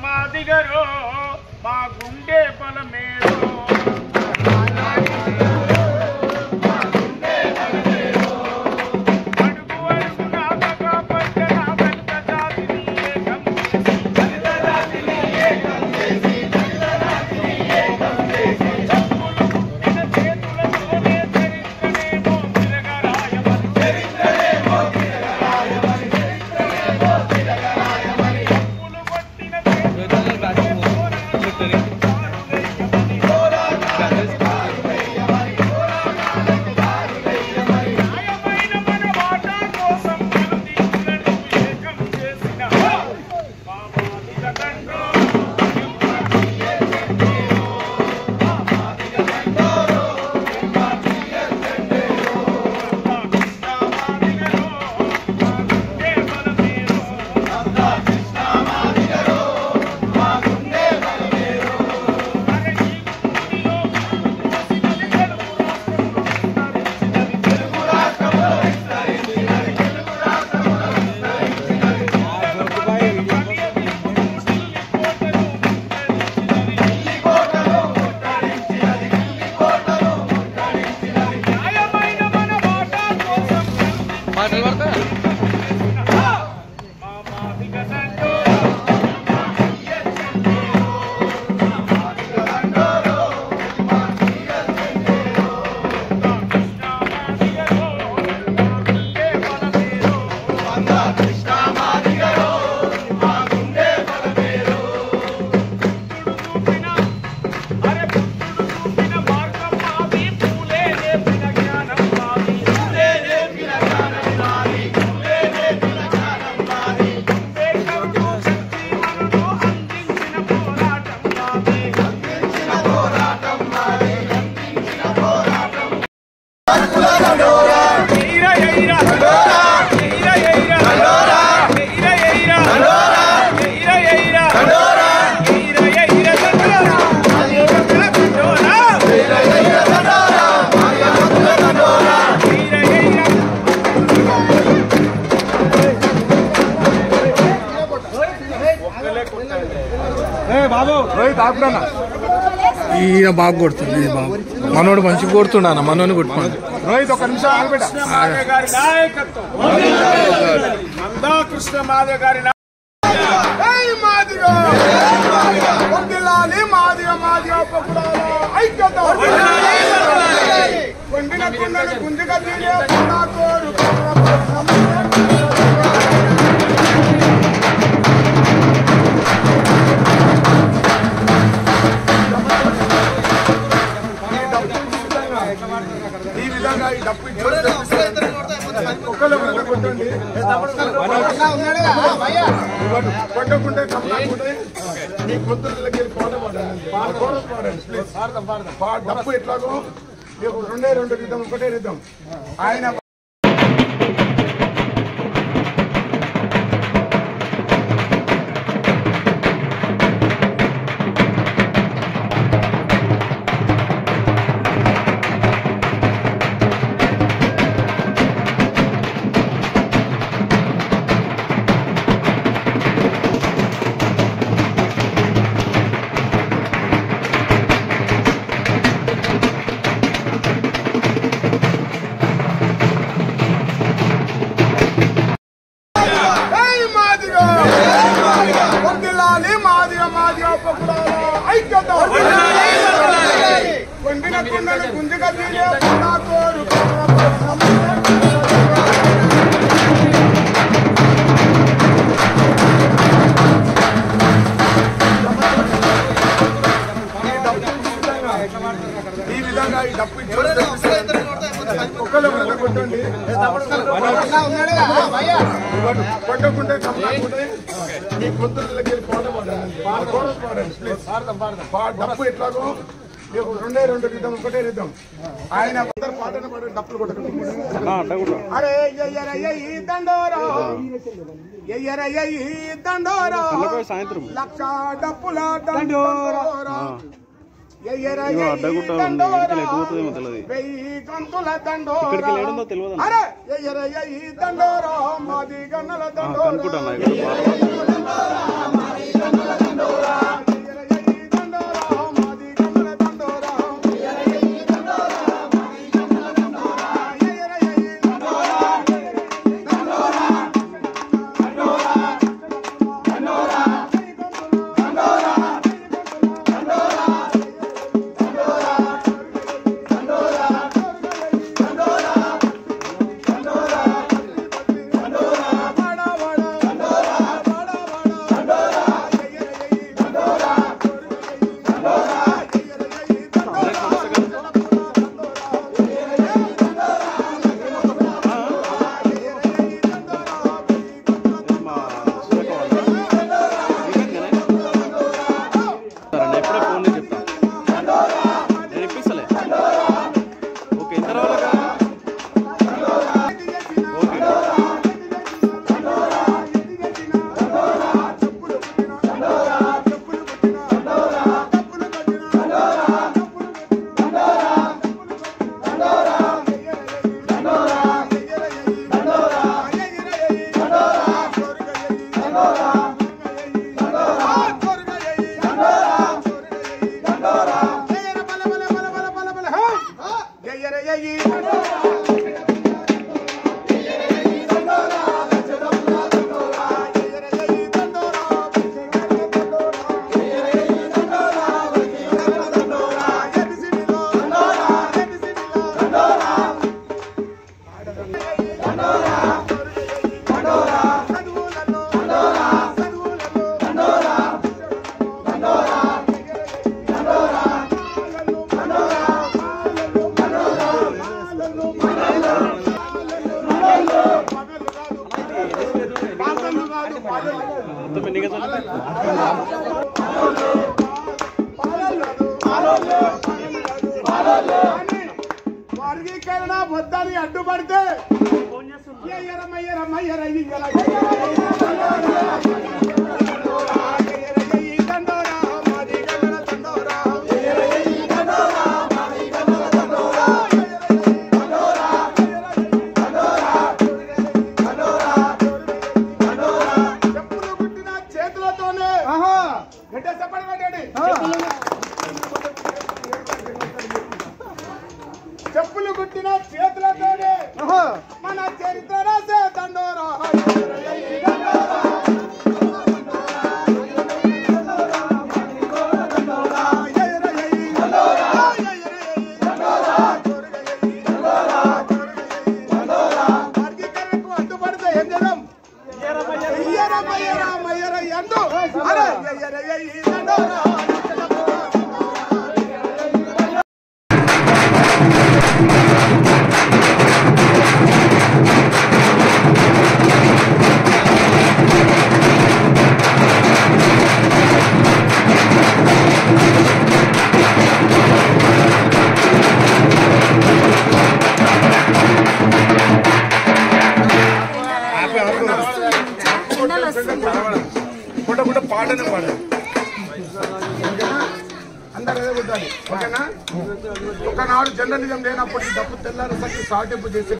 మాదిగరో మా గుండె బలమేరో ఈయన బాగా కొడుతుంది బాబు మనోడు మంచిగా కొడుతుండ అన్న మనోని కొట్టుకోండి రోహిత్ ఒక నిమిషం ఆగబెట్ట గారి నాయకత్వం మందాకృష్ణ మాదిగ గారి ఈ విధంగా ఈ డప్పు కొట్టకుంటే మీ కొత్తలకి డప్పు ఎట్లాగో మీకు రెండే రెండు రిద్దాం ఒకటే రిద్దాం ఆయన ఈ విధంగా ఈ డప్పు కొట్టకుంటే మీ కొత్తలకి డప్పు ఎట్లాగో మీకు రెండే రెండు రిద్దాం ఒకటే రిద్దాం ఆయన పాటను పాడే డప్పులు కొట్టకుండా అరే దండోరా దండోరా సాయంత్రం లక్ష డప్పుల దండోరా వెయ్యి గంతుల దండోరా అరే దండోరా మాది గన్నల దండోరా వర్గీకరణ వద్దని అడ్డుపడితే చెప్పులు కుట్టిన చేతులతోనే మన చరిత్ర రాసే దండోరా వర్గీకరణకు అడ్డుపడితే ఏం చేద్దాం ఎందు దండోరా పాటనే పాడాలి అందరూ అదే కొట్టాలి ఓకేనా. ఒకనాడు జర్నలిజం లేనప్పుడు డబ్బు తెల్లారు సాటింపు చేసే